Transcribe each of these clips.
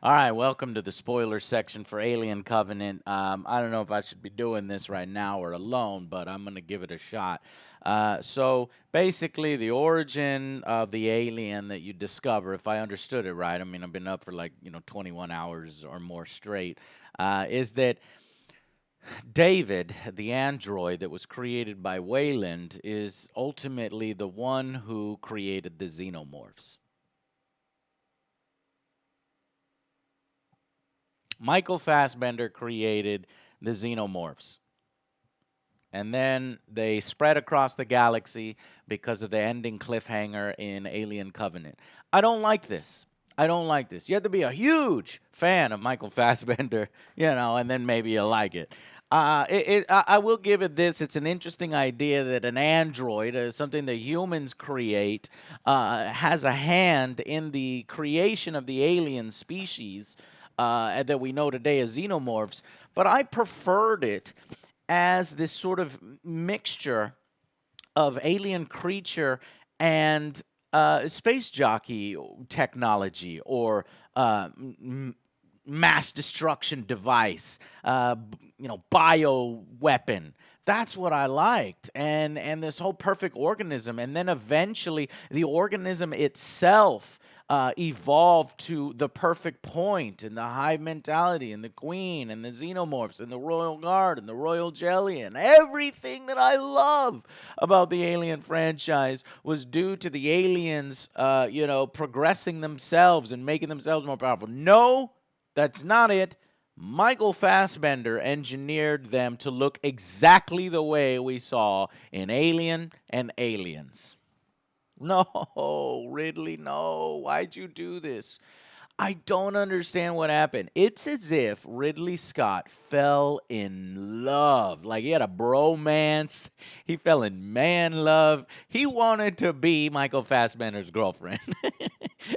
All right, welcome to the spoiler section for Alien Covenant. I don't know if I should be doing this right now or alone, but I'm going to give it a shot. So basically, the origin of the alien that you discover, if I understood it right, I mean, I've been up for like, 21 hours or more straight, is that David, the android that was created by Wayland, is ultimately the one who created the Xenomorphs. Michael Fassbender created the Xenomorphs. And then they spread across the galaxy because of the ending cliffhanger in Alien Covenant. I don't like this. I don't like this. You have to be a huge fan of Michael Fassbender, and then maybe you like it. I will give it this. It's an interesting idea that an android, something that humans create, has a hand in the creation of the alien species that we know today as xenomorphs. But I preferred it as this sort of mixture of alien creature and space jockey technology or mass destruction device, bio weapon. That's what I liked, and this whole perfect organism, and then eventually the organism itself evolved to the perfect point, and the hive mentality, and the queen, and the xenomorphs, and the royal guard, and the royal jelly, and everything that I love about the Alien franchise was due to the aliens, progressing themselves and making themselves more powerful. No, that's not it. Michael Fassbender engineered them to look exactly the way we saw in Alien and Aliens. No, Ridley, no. Why'd you do this? I don't understand what happened. It's as if Ridley Scott fell in love. Like he had a bromance. He fell in man love. He wanted to be Michael Fassbender's girlfriend.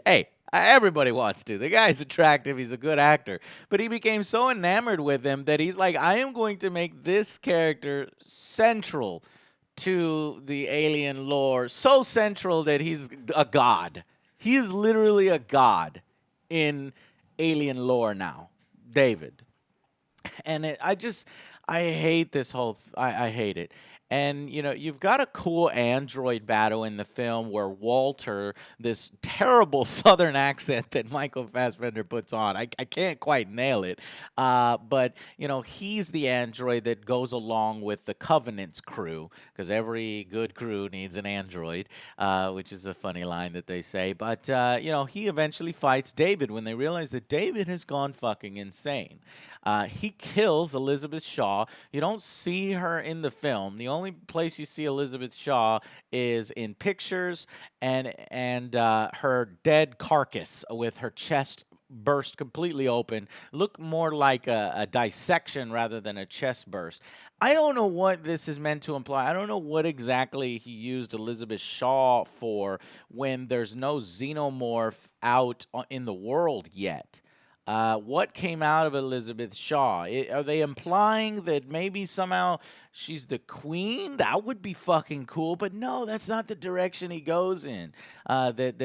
Hey, everybody wants to. The guy's attractive. He's a good actor. But he became so enamored with him that he's like, I am going to make this character central to the alien lore. So central that he's a god. He is literally a god in alien lore now, David. And I hate this whole. I hate it. And you've got a cool android battle in the film where Walter, this terrible Southern accent that Michael Fassbender puts on, I can't quite nail it. But he's the android that goes along with the Covenant's crew because every good crew needs an android, which is a funny line that they say. But he eventually fights David when they realize that David has gone fucking insane. He kills Elizabeth Shaw. You don't see her in the film. The only place you see Elizabeth Shaw is in pictures and her dead carcass with her chest burst completely open. Look more like a dissection rather than a chest burst. I don't know what this is meant to imply. I don't know what exactly he used Elizabeth Shaw for when there's no xenomorph out in the world yet. What came out of Elizabeth Shaw? Are they implying that maybe somehow she's the queen? That would be fucking cool. But no, that's not the direction he goes in. That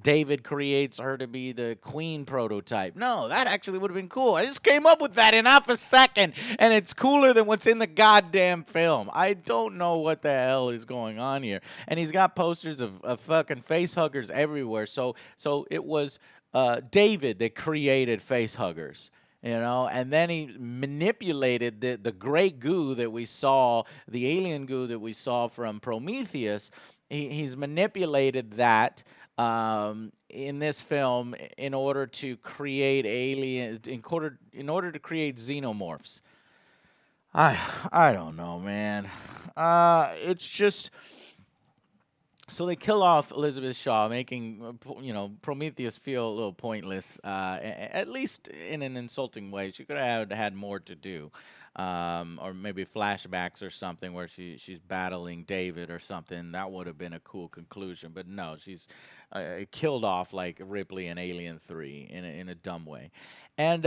David creates her to be the queen prototype. No, that actually would have been cool. I just came up with that in half a second, and it's cooler than what's in the goddamn film. I don't know what the hell is going on here. And he's got posters of fucking face huggers everywhere. So it was David that created face huggers. And then he manipulated the gray goo that we saw, the alien goo that we saw from Prometheus. He's manipulated that in this film in order to create aliens, in order to create xenomorphs. I don't know, man. It's just. So they kill off Elizabeth Shaw, making Prometheus feel a little pointless, at least in an insulting way. She could have had more to do, or maybe flashbacks or something where she's battling David or something. That would have been a cool conclusion. But no, she's killed off like Ripley in Alien 3 in a dumb way, and.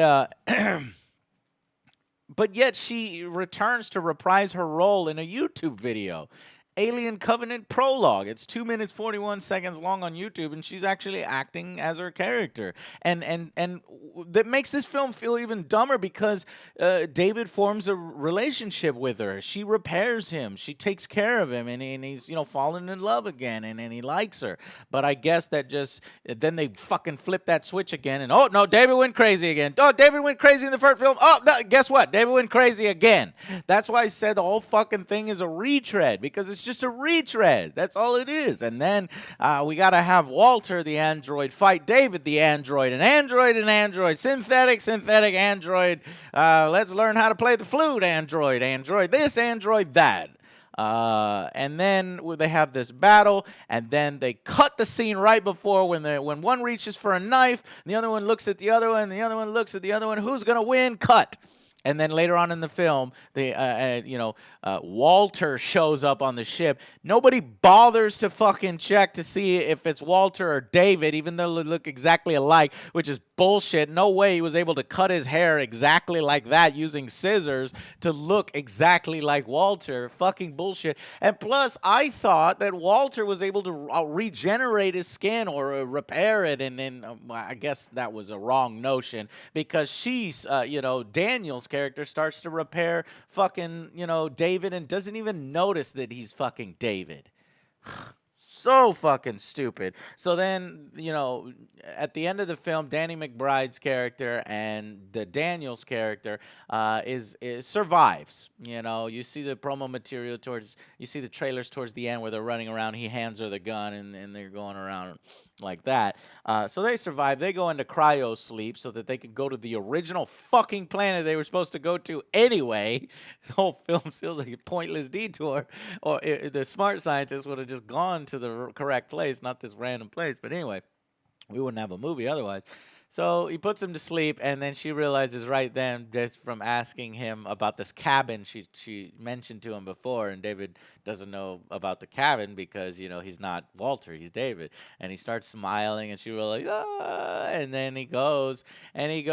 But yet she returns to reprise her role in a YouTube video. Alien Covenant prologue. It's 2 minutes 41 seconds long on YouTube, and she's actually acting as her character. And that makes this film feel even dumber because David forms a relationship with her. She repairs him. She takes care of him, and he's falling in love again, and he likes her. But I guess that just then they fucking flip that switch again, and oh no, David went crazy again. Oh, David went crazy in the first film. Oh no, guess what? David went crazy again. That's why I said the whole fucking thing is a retread, because it's just a retread. That's all it is. And then we got to have Walter, the android, fight David, the android. An android, an android. Synthetic android. Let's learn how to play the flute, android. Android this, android that. And then they have this battle, and then they cut the scene right before when one reaches for a knife, and the other one looks at the other one, and the other one looks at the other one. Who's going to win? Cut. And then later on in the film, Walter shows up on the ship. Nobody bothers to fucking check to see if it's Walter or David, even though they look exactly alike, which is bullshit. No way he was able to cut his hair exactly like that using scissors to look exactly like Walter. Fucking bullshit. And plus, I thought that Walter was able to regenerate his skin or repair it, and then I guess that was a wrong notion, because she's, Daniel's character starts to repair fucking, David, and doesn't even notice that he's fucking David. So fucking stupid. So then, at the end of the film, Danny McBride's character and the Daniels character is survives. You see the promo material you see the trailers towards the end where they're running around. He hands her the gun, and they're going around like that. So they survive. They go into cryosleep so that they can go to the original fucking planet they were supposed to go to anyway. The whole film feels like a pointless detour. Or the smart scientists would have just gone to the correct place, not this random place. But anyway, we wouldn't have a movie otherwise. So he puts him to sleep, and then she realizes right then, just from asking him about this cabin she mentioned to him before, and David doesn't know about the cabin because, he's not Walter, he's David. And he starts smiling, and she realizes, and then he goes, and he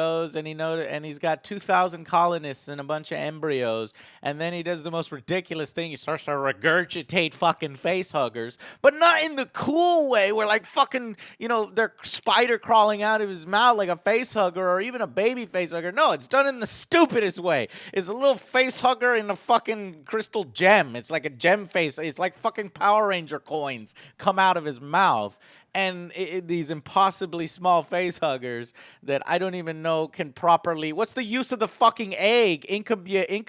he's got 2,000 colonists and a bunch of embryos, and then he does the most ridiculous thing. He starts to regurgitate fucking face huggers, but not in the cool way where like fucking, they're spider crawling out of his mouth like a face hugger or even a baby face hugger. No, it's done in the stupidest way. It's a little face hugger in a fucking crystal gem. It's like a gem face. It's like fucking Power Ranger coins come out of his mouth. And these impossibly small face huggers that I don't even know can properly. What's the use of the fucking egg? Incubating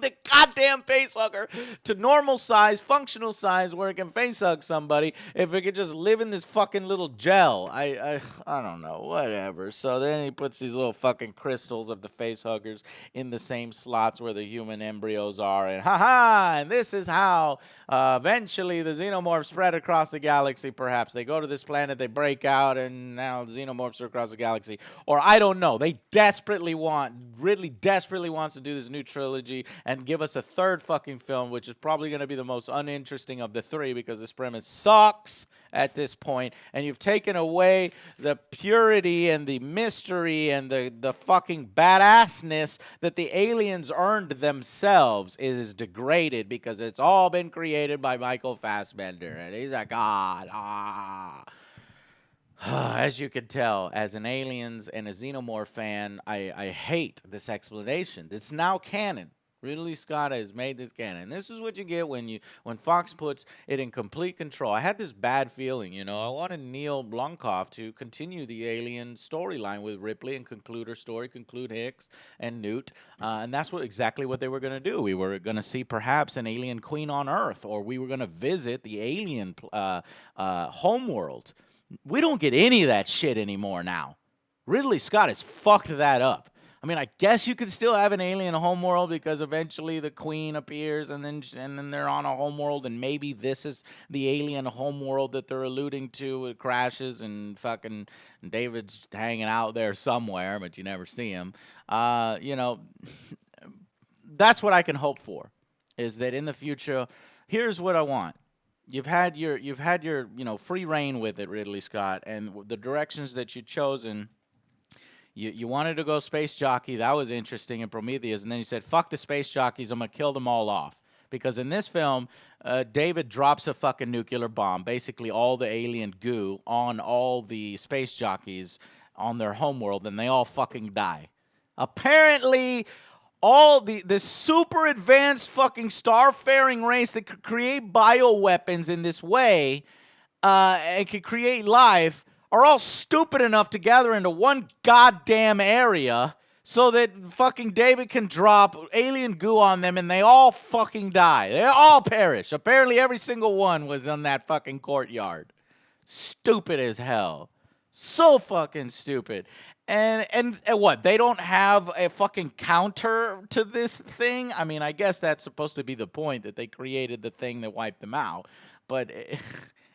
the goddamn face hugger to normal size, functional size, where it can face hug somebody. If it could just live in this fucking little gel, I don't know, whatever. So then he puts these little fucking crystals of the face huggers in the same slots where the human embryos are, and and this is how eventually the Xenomorphs spread across the galaxy. Perhaps they go to this planet, they break out, and now the Xenomorphs are across the galaxy. Or I don't know. Ridley desperately wants to do this new trilogy and give us a third fucking film, which is probably going to be the most uninteresting of the three because this premise sucks at this point, and you've taken away the purity and the mystery and the fucking badassness that the aliens earned themselves. It is degraded because it's all been created by Michael Fassbender, and he's a god. As you can tell, as an Aliens and a Xenomorph fan, I hate this explanation. It's now canon. Ridley Scott has made this canon. This is what you get when Fox puts it in complete control. I had this bad feeling, I wanted Neil Blomkamp to continue the Alien storyline with Ripley and conclude her story, conclude Hicks and Newt, and that's exactly what they were going to do. We were going to see perhaps an alien queen on Earth, or we were going to visit the alien Homeworld. We don't get any of that shit anymore now. Ridley Scott has fucked that up. I mean, I guess you could still have an alien homeworld because eventually the queen appears and then they're on a homeworld, and maybe this is the alien homeworld that they're alluding to. It crashes and fucking David's hanging out there somewhere, but you never see him. That's what I can hope for, is that in the future, here's what I want. You've had your free reign with it, Ridley Scott, and the directions that you've chosen. You wanted to go space jockey. That was interesting in Prometheus. And then you said, fuck the space jockeys. I'm going to kill them all off. because in this film, David drops a fucking nuclear bomb, basically all the alien goo on all the space jockeys on their homeworld, and they all fucking die. Apparently, all this super advanced fucking starfaring race that could create bioweapons in this way and could create life are all stupid enough to gather into one goddamn area so that fucking David can drop alien goo on them and they all fucking die. They all perish. Apparently every single one was in that fucking courtyard. Stupid as hell. So fucking stupid. And what? They don't have a fucking counter to this thing? I mean, I guess that's supposed to be the point, that they created the thing that wiped them out. But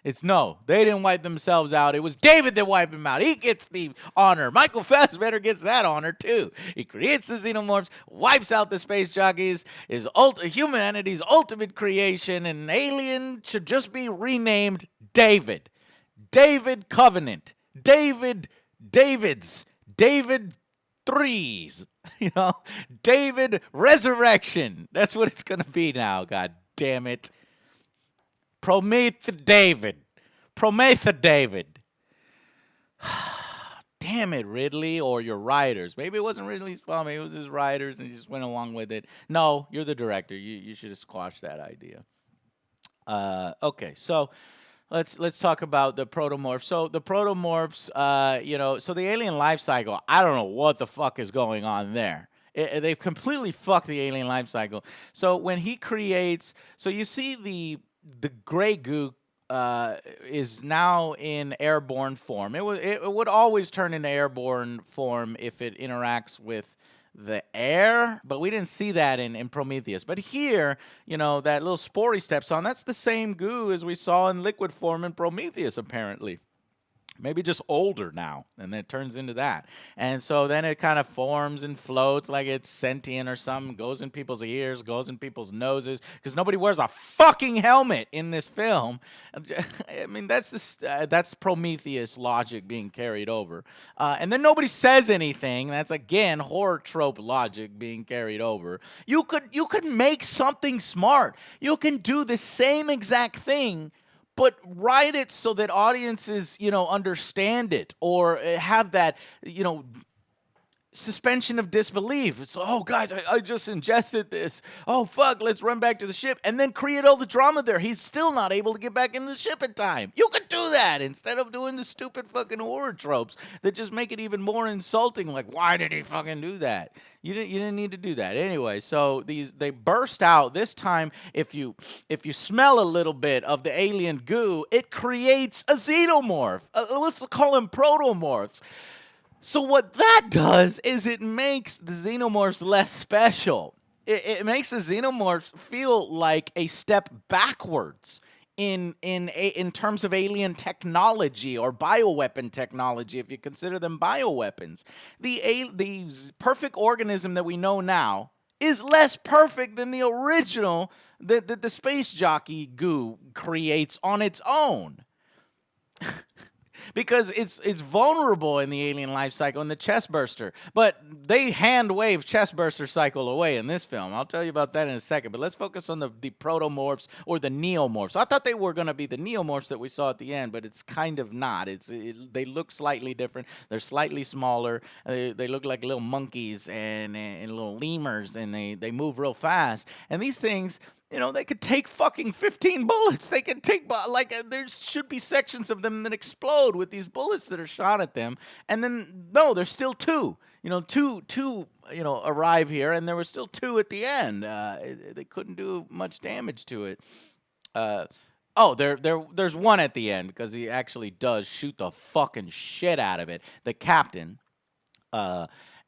it's no. They didn't wipe themselves out. It was David that wiped them out. He gets the honor. Michael Fassbender gets that honor too. He creates the Xenomorphs, wipes out the space jockeys, is humanity's ultimate creation, and an alien should just be renamed David. David Covenant. Davids. David Threes. David Resurrection. That's what it's going to be now, god damn it. Prometha David. Damn it, Ridley, or your writers. Maybe it wasn't Ridley's fault. Maybe it was his writers and he just went along with it. No, you're the director. You should have squashed that idea. Okay, so let's talk about the Protomorphs. So the Protomorphs, so the alien life cycle, I don't know what the fuck is going on there. They've completely fucked the alien life cycle. So when he creates, so you see the gray goo is now in airborne form. It would always turn into airborne form if it interacts with the air, but we didn't see that in Prometheus. But here, that little spore he steps on, that's the same goo as we saw in liquid form in Prometheus, apparently. Maybe just older now, and then it turns into that. And so then it kind of forms and floats like it's sentient or something, goes in people's ears, goes in people's noses, because nobody wears a fucking helmet in this film. I mean, that's Prometheus logic being carried over. And then nobody says anything. That's, again, horror trope logic being carried over. You could make something smart. You can do the same exact thing, but write it so that audiences, understand it, or have that, suspension of disbelief. It's, oh, guys, I just ingested this. Oh, fuck, let's run back to the ship. And then create all the drama there. He's still not able to get back in the ship in time. You could do that instead of doing the stupid fucking horror tropes that just make it even more insulting. Like, why did he fucking do that? You didn't need to do that. Anyway, so they burst out. This time, if you smell a little bit of the alien goo, it creates a xenomorph. Let's call them protomorphs. So what that does is it makes the xenomorphs less special. It makes the xenomorphs feel like a step backwards in terms of alien technology or bioweapon technology, if you consider them bioweapons. The perfect organism that we know now is less perfect than the original that the space jockey goo creates on its own. Because it's vulnerable in the alien life cycle in the chestburster. But they hand-wave chestburster cycle away in this film. I'll tell you about that in a second. But let's focus on the protomorphs or the neomorphs. I thought they were going to be the neomorphs that we saw at the end, but it's kind of not. They look slightly different. They're slightly smaller. They look like little monkeys and little lemurs, and they move real fast. And these things, they could take fucking 15 bullets. They could take, there should be sections of them that explode with these bullets that are shot at them. And then, no, there's still two. Two arrive here, and there were still two at the end. They couldn't do much damage to it. There's one at the end, because he actually does shoot the fucking shit out of it. The captain.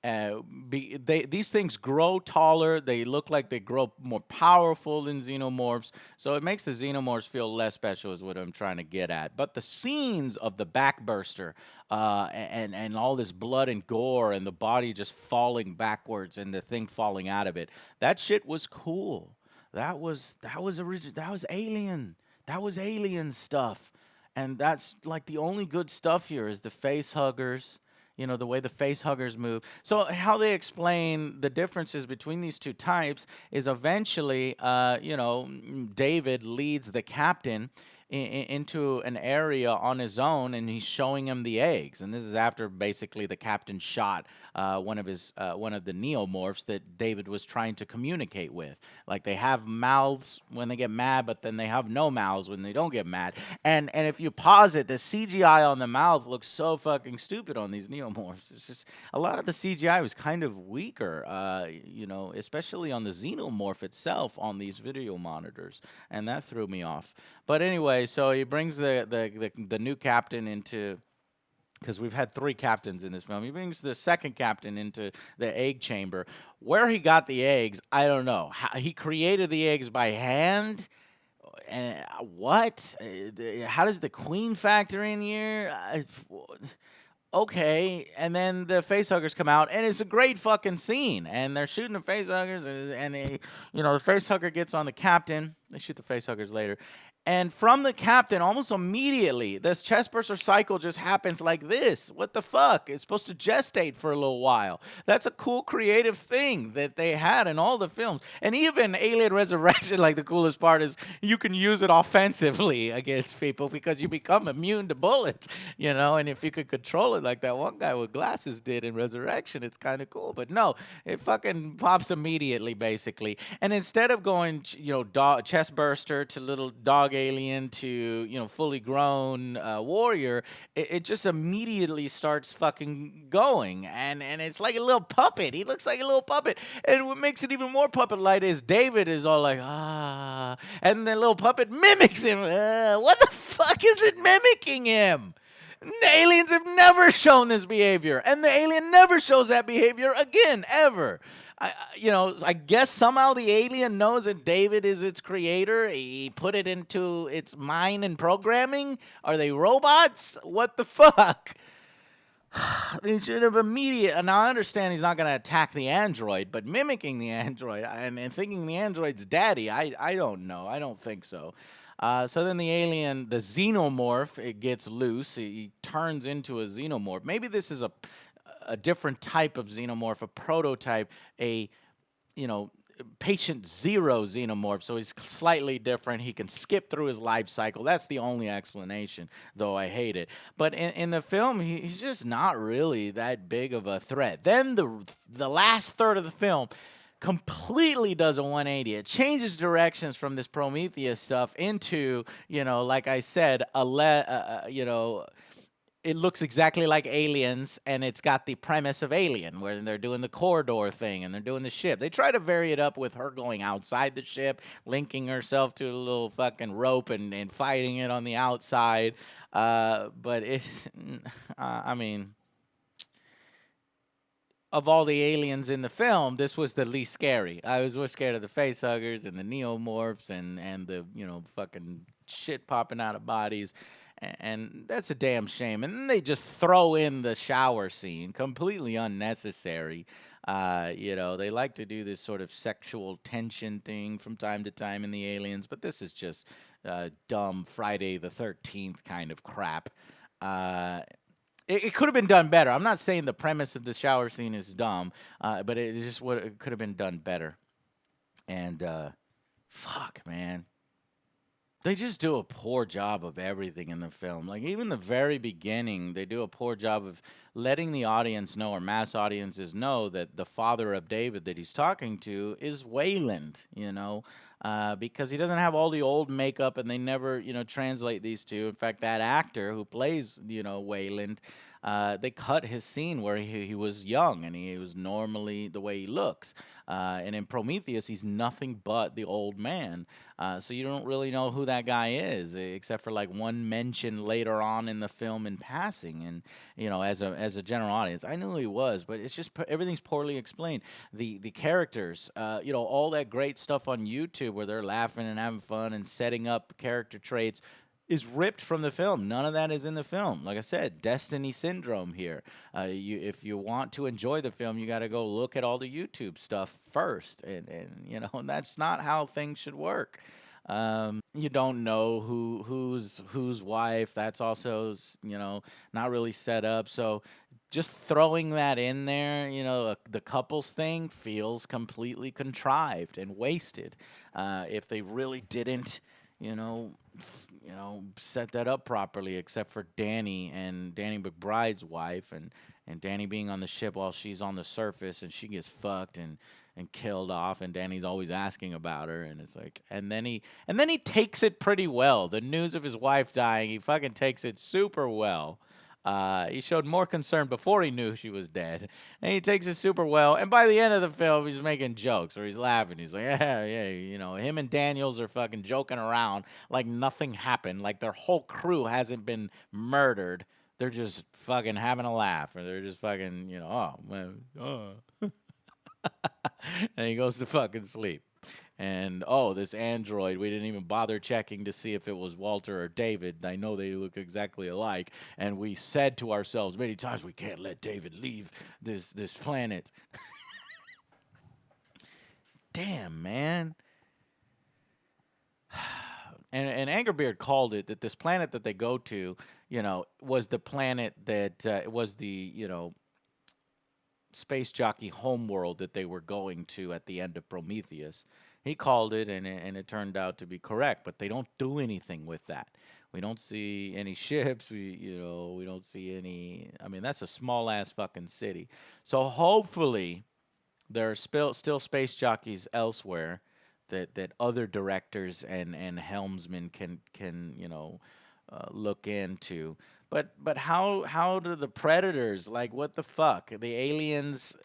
These things grow taller. They look like they grow more powerful than xenomorphs. So it makes the xenomorphs feel less special is what I'm trying to get at. But the scenes of the backburster and all this blood and gore and the body just falling backwards and the thing falling out of it, that shit was cool. That was original. That was alien. That was alien stuff. And that's like the only good stuff here is the face huggers. the way the face huggers move. So how they explain the differences between these two types is eventually, David leads the captain into an area on his own, and he's showing him the eggs. And this is after basically the captain shot one of the neomorphs that David was trying to communicate with. Like, they have mouths when they get mad, but then they have no mouths when they don't get mad. And if you pause it, the CGI on the mouth looks so fucking stupid on these neomorphs. It's just a lot of the CGI was kind of weaker, especially on the xenomorph itself on these video monitors, and that threw me off. But anyway, so he brings the new captain into, because we've had 3 captains in this film. He brings the second captain into the egg chamber. Where he got the eggs, I don't know. He created the eggs by hand. And what? How does the queen factor in here? Okay, and then the facehuggers come out, and it's a great fucking scene. And they're shooting the facehuggers, the facehugger gets on the captain. They shoot the facehuggers later. And from the captain, almost immediately, this chestburster cycle just happens like this. What the fuck? It's supposed to gestate for a little while. That's a cool creative thing that they had in all the films. And even Alien Resurrection, like, the coolest part is you can use it offensively against people because you become immune to bullets, and if you could control it like that one guy with glasses did in Resurrection, it's kind of cool. But no, it fucking pops immediately, basically. And instead of going, chestburster to little dog alien to fully grown warrior, it just immediately starts fucking going, and it's like a little puppet. He looks like a little puppet, and what makes it even more puppet like is David is all like, and the little puppet mimics him. What the fuck is it mimicking him? The aliens have never shown this behavior, and the alien never shows that behavior again, ever. I guess somehow the alien knows that David is its creator. He put it into its mind and programming. Are they robots? What the fuck? They should have immediately. Now, I understand he's not going to attack the android, but mimicking the android and thinking the android's daddy, I don't know. I don't think so. So then the alien, the xenomorph, it gets loose. He turns into a xenomorph. Maybe this is a different type of xenomorph, a prototype, patient 0 xenomorph. So he's slightly different. He can skip through his life cycle. That's the only explanation, though I hate it. But in the film, he's just not really that big of a threat. Then the last third of the film completely does a 180. It changes directions from this Prometheus stuff into, like I said, it looks exactly like Aliens, and it's got the premise of Alien, where they're doing the corridor thing, and they're doing the ship. They try to vary it up with her going outside the ship, linking herself to a little fucking rope and fighting it on the outside. But it's, of all the aliens in the film, this was the least scary. I was more scared of the facehuggers and the neomorphs and the, fucking shit popping out of bodies. And that's a damn shame. And then they just throw in the shower scene, completely unnecessary. They like to do this sort of sexual tension thing from time to time in the Aliens, but this is just dumb Friday the 13th kind of crap. It could have been done better. I'm not saying the premise of the shower scene is dumb, but it could have been done better. And fuck, man. They just do a poor job of everything in the film. Like, even the very beginning, they do a poor job of letting the audience know, or mass audiences know, that the father of David that he's talking to is Wayland, because he doesn't have all the old makeup, and they never, translate these two. In fact, that actor who plays, Wayland, they cut his scene where he was young and he was normally the way he looks. And in Prometheus, he's nothing but the old man. So you don't really know who that guy is, except for like one mention later on in the film in passing. And, as a general audience, I knew who he was, but it's just everything's poorly explained. The characters, all that great stuff on YouTube where they're laughing and having fun and setting up character traits is ripped from the film. None of that is in the film. Like I said, Destiny syndrome here. If you want to enjoy the film, you got to go look at all the YouTube stuff first, and that's not how things should work. You don't know whose wife. That's also not really set up. So just throwing that in there, the couples thing feels completely contrived and wasted. If they really didn't, set that up properly, except for Danny and Danny McBride's wife, and Danny being on the ship while she's on the surface, and she gets fucked and killed off, and Danny's always asking about her, and it's like, and then he takes it pretty well. The news of his wife dying, he fucking takes it super well. He showed more concern before he knew she was dead, and he takes it super well. And by the end of the film, he's making jokes or he's laughing. He's like, yeah, yeah, him and Daniels are fucking joking around like nothing happened, like their whole crew hasn't been murdered. They're just fucking having a laugh, or they're just fucking, oh man, and he goes to fucking sleep. And oh, this android, we didn't even bother checking to see if it was Walter or David. I know they look exactly alike. And we said to ourselves many times, we can't let David leave this planet. Damn, man. And Angerbeard called it that this planet that they go to, was the planet that was the, space jockey Homeworld that they were going to at the end of Prometheus. He called it, and it turned out to be correct. But they don't do anything with that. We don't see any ships. We don't see any. I mean, that's a small ass fucking city. So hopefully there are still space jockeys elsewhere that other directors and helmsmen can look into. But how do the predators, like, what the fuck, the aliens,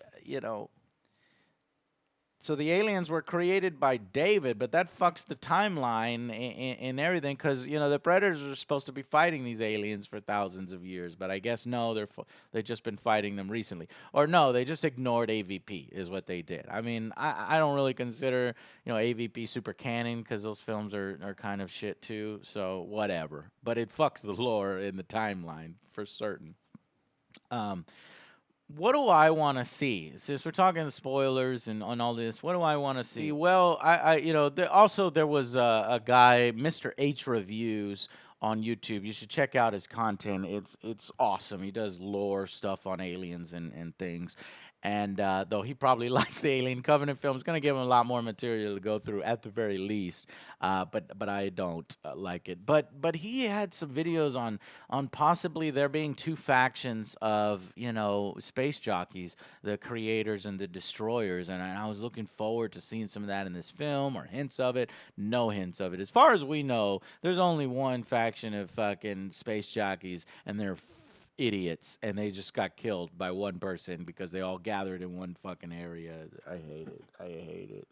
so the aliens were created by David, but that fucks the timeline in everything, because the predators are supposed to be fighting these aliens for thousands of years, but I guess no, they've just been fighting them recently, or no, they just ignored AVP is what they did. I mean, I don't really consider AVP super canon, because those films are kind of shit too. So whatever, but it fucks the lore in the timeline for certain. What do I want to see? Since we're talking spoilers and on all this, what do I want to see? Well, there was a guy, Mr. H Reviews on YouTube. You should check out his content. It's awesome. He does lore stuff on aliens and things. And though he probably likes the Alien Covenant film, it's going to give him a lot more material to go through at the very least. But I don't like it. But he had some videos on possibly there being two factions of space jockeys, the creators and the destroyers, and I was looking forward to seeing some of that in this film, or hints of it. No hints of it. As far as we know, there's only one faction of fucking space jockeys, and they're idiots, and they just got killed by one person because they all gathered in one fucking area. I hate it. I hate it.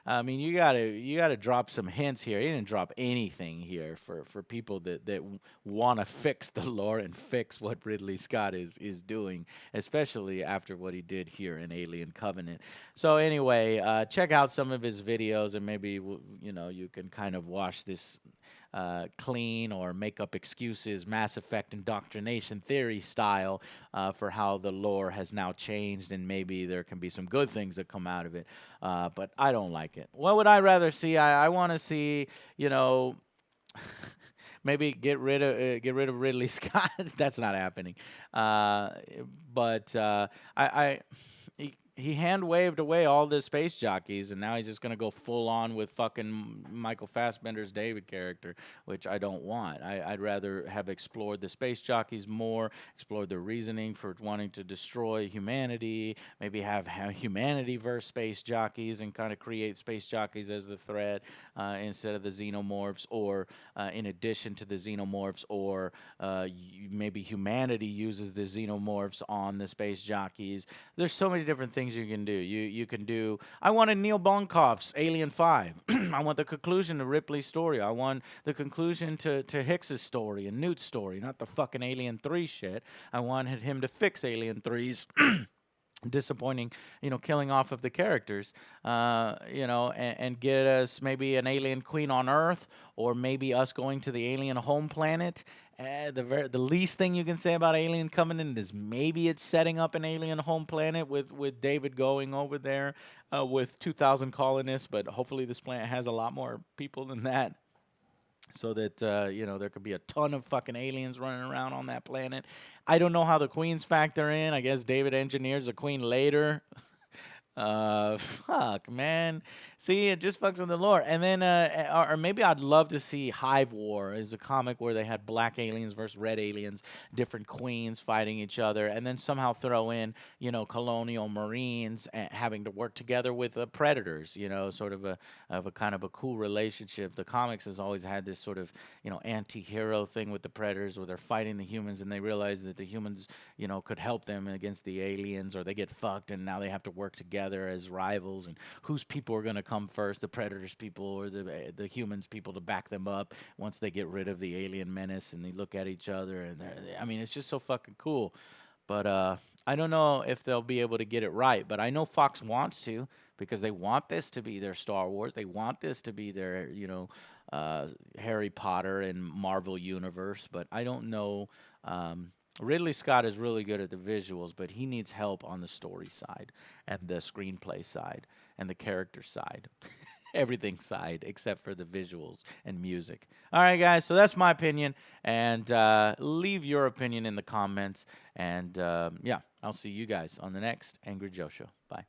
I mean, you gotta drop some hints here. He didn't drop anything here for people that want to fix the lore and fix what Ridley Scott is doing, especially after what he did here in Alien Covenant. So anyway, check out some of his videos, and maybe you can kind of wash this clean, or make up excuses, Mass Effect indoctrination theory style, for how the lore has now changed, and maybe there can be some good things that come out of it. But I don't like it. What would I rather see? I want to see, maybe get rid of Ridley Scott. That's not happening. But I he hand waved away all the space jockeys, and now he's just gonna go full on with fucking Michael Fassbender's David character, which I don't want. I'd rather have explored the space jockeys more, explored their reasoning for wanting to destroy humanity, maybe have humanity versus space jockeys, and kind of create space jockeys as the threat, instead of the Xenomorphs, or in addition to the Xenomorphs, or maybe humanity uses the Xenomorphs on the space jockeys. There's so many different things you can do. You can do. I wanted Neil Blomkamp's Alien 5. I want the conclusion to Ripley's story. I want the conclusion to Hicks's story and Newt's story, not the fucking Alien 3 shit. I wanted him to fix Alien 3's disappointing, killing off of the characters, and get us maybe an alien queen on Earth, or maybe us going to the alien home planet. The least thing you can say about Alien Covenant is maybe it's setting up an alien home planet with David going over there with 2,000 colonists, but hopefully this planet has a lot more people than that. so that there could be a ton of fucking aliens running around on that planet. I don't know how the queens factor in. I guess David engineers a queen later. Fuck, man. See, it just fucks with the lore. And then, or maybe I'd love to see Hive War is a comic where they had black aliens versus red aliens, different queens fighting each other, and then somehow throw in, colonial marines having to work together with predators. Sort of a kind of a cool relationship. The comics has always had this sort of, anti-hero thing with the predators where they're fighting the humans and they realize that the humans, could help them against the aliens, or they get fucked and now they have to work together as rivals, and whose people are going to come first, the predators people or the humans people, to back them up once they get rid of the alien menace, and they look at each other, and I mean, it's just so fucking cool. But I don't know if they'll be able to get it right, but I know Fox wants to, because they want this to be their Star Wars. They want this to be their, Harry Potter and Marvel universe. But I don't know. Ridley Scott is really good at the visuals, but he needs help on the story side and the screenplay side and the character side. Everything side except for the visuals and music. All right, guys, so that's my opinion. And leave your opinion in the comments. And yeah, I'll see you guys on the next Angry Joe Show. Bye.